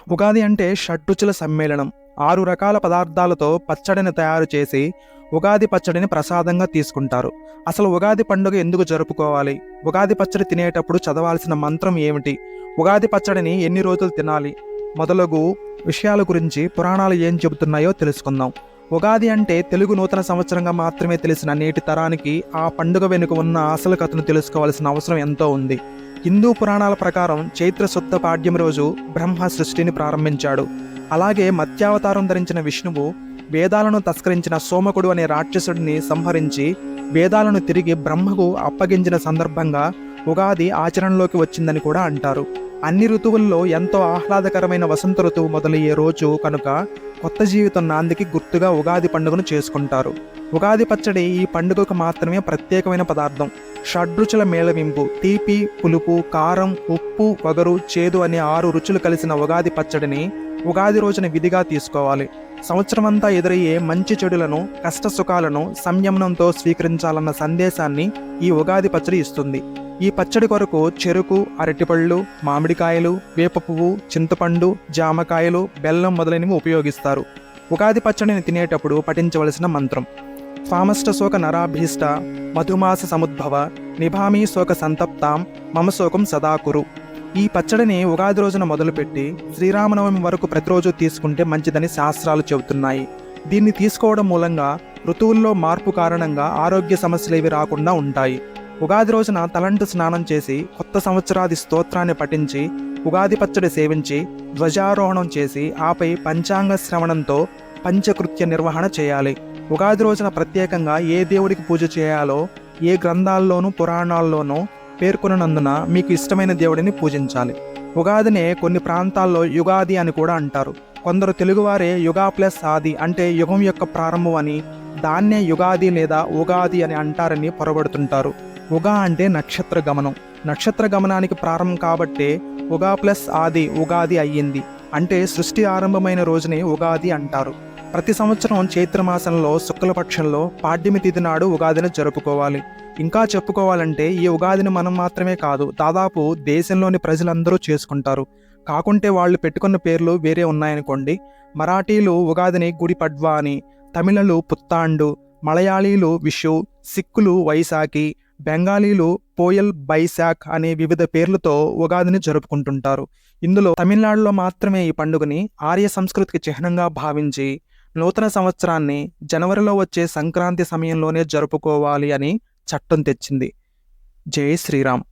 ఉగాది అంటే షడ్రుచుల సమ్మేళనం. 6 రకాల పదార్థాలతో పచ్చడిని తయారు చేసి ఉగాది పచ్చడిని ప్రసాదంగా తీసుకుంటారు. అసలు ఉగాది పండుగ ఎందుకు జరుపుకోవాలి? ఉగాది పచ్చడి తినేటప్పుడు చదవాల్సిన మంత్రం ఏమిటి? ఉగాది పచ్చడిని ఎన్ని రోజులు తినాలి? మొదలగు విషయాల గురించి పురాణాలు ఏం చెబుతున్నాయో తెలుసుకుందాం. ఉగాది అంటే తెలుగు నూతన సంవత్సరంగా మాత్రమే తెలిసిన నేటి తరానికి ఆ పండుగ వెనుక ఉన్న అసలు కథను తెలుసుకోవాల్సిన అవసరం ఎంతో ఉంది. హిందూ పురాణాల ప్రకారం చైత్ర శుద్ధ పాడ్యం రోజు బ్రహ్మ సృష్టిని ప్రారంభించాడు. అలాగే మత్స్యావతారం ధరించిన విష్ణువు వేదాలను తస్కరించిన సోమకుడు అనే రాక్షసుడిని సంహరించి వేదాలను తిరిగి బ్రహ్మకు అప్పగించిన సందర్భంగా ఉగాది ఆచరణలోకి వచ్చిందని కూడా అంటారు. అన్ని ఋతువుల్లో ఎంతో ఆహ్లాదకరమైన వసంత ఋతువు మొదలయ్యే రోజు కనుక కొత్త జీవితం నాందికి గుర్తుగా ఉగాది పండుగను చేసుకుంటారు. ఉగాది పచ్చడి ఈ పండుగకు మాత్రమే ప్రత్యేకమైన పదార్థం. షడ్రుచుల మేళవింపు, తీపి, పులుపు, కారం, ఉప్పు, వగరు, చేదు అనే 6 రుచులు కలిసిన ఉగాది పచ్చడిని ఉగాది రోజున విధిగా తీసుకోవాలి. సంవత్సరమంతా ఎదురయ్యే మంచి చెడులను, కష్ట సుఖాలను సంయమనంతో స్వీకరించాలన్న సందేశాన్ని ఈ ఉగాది పచ్చడి ఇస్తుంది. ఈ పచ్చడి కొరకు చెరుకు, అరటిపళ్ళు, మామిడికాయలు, వేప పువ్వు, చింతపండు, జామకాయలు, బెల్లం మొదలైనవి ఉపయోగిస్తారు. ఉగాది పచ్చడిని తినేటప్పుడు పఠించవలసిన మంత్రం: స్వామష్ట శోక నరాభీష్ట మధుమాస సముద్భవ నిభామీ శోక సంతప్తాం మమ శోకం సదాకురు. ఈ పచ్చడిని ఉగాది రోజున మొదలుపెట్టి శ్రీరామనవమి వరకు ప్రతిరోజు తీసుకుంటే మంచిదని శాస్త్రాలు చెబుతున్నాయి. దీన్ని తీసుకోవడం మూలంగా ఋతువుల్లో మార్పు కారణంగా ఆరోగ్య సమస్యలు రాకుండా ఉంటాయి. ఉగాది రోజున తలంటు స్నానం చేసి కొత్త సంవత్సరాది స్తోత్రాన్ని పఠించి ఉగాది పచ్చడి సేవించి ధ్వజారోహణం చేసి ఆపై పంచాంగ శ్రవణంతో పంచకృత్య నిర్వహణ చేయాలి. ఉగాది రోజున ప్రత్యేకంగా ఏ దేవుడికి పూజ చేయాలో ఏ గ్రంథాల్లోనూ పురాణాల్లోనూ పేర్కొన్నందున మీకు ఇష్టమైన దేవుడిని పూజించాలి. ఉగాదినే కొన్ని ప్రాంతాల్లో యుగాది అని కూడా అంటారు. కొందరు తెలుగువారే యుగా ప్లస్ ఆది అంటే యుగం యొక్క ప్రారంభం అని, దాన్నే యుగాది లేదా ఉగాది అని అంటారని పొరబడుతుంటారు. ఉగా అంటే నక్షత్ర గమనం. నక్షత్ర గమనానికి ప్రారంభం కాబట్టే ఉగా ప్లస్ ఆది ఉగాది అయ్యింది. అంటే సృష్టి ఆరంభమైన రోజునే ఉగాది అంటారు. ప్రతి సంవత్సరం చైత్రమాసంలో శుక్లపక్షంలో పాడ్యమి తిథి నాడు ఉగాదిని జరుపుకోవాలి. ఇంకా చెప్పుకోవాలంటే ఈ ఉగాదిని మనం మాత్రమే కాదు, దాదాపు దేశంలోని ప్రజలందరూ చేసుకుంటారు. కాకుంటే వాళ్ళు పెట్టుకున్న పేర్లు వేరే ఉన్నాయనుకోండి. మరాఠీలు ఉగాదిని గుడి పడ్వా అని, తమిళలు పుత్తాండు, మలయాళీలు విషు, సిక్కులు వైశాఖి, బెంగాలీలు పోయల్ బైశాఖ్ అనే వివిధ పేర్లతో ఉగాదిని జరుపుకుంటుంటారు. ఇందులో తమిళనాడులో మాత్రమే ఈ పండుగని ఆర్య సంస్కృతికి చిహ్నంగా భావించి నూతన సంవత్సరాన్ని జనవరిలో వచ్చే సంక్రాంతి సమయంలోనే జరుపుకోవాలి అని చట్టం తెచ్చింది. జై శ్రీరామ్.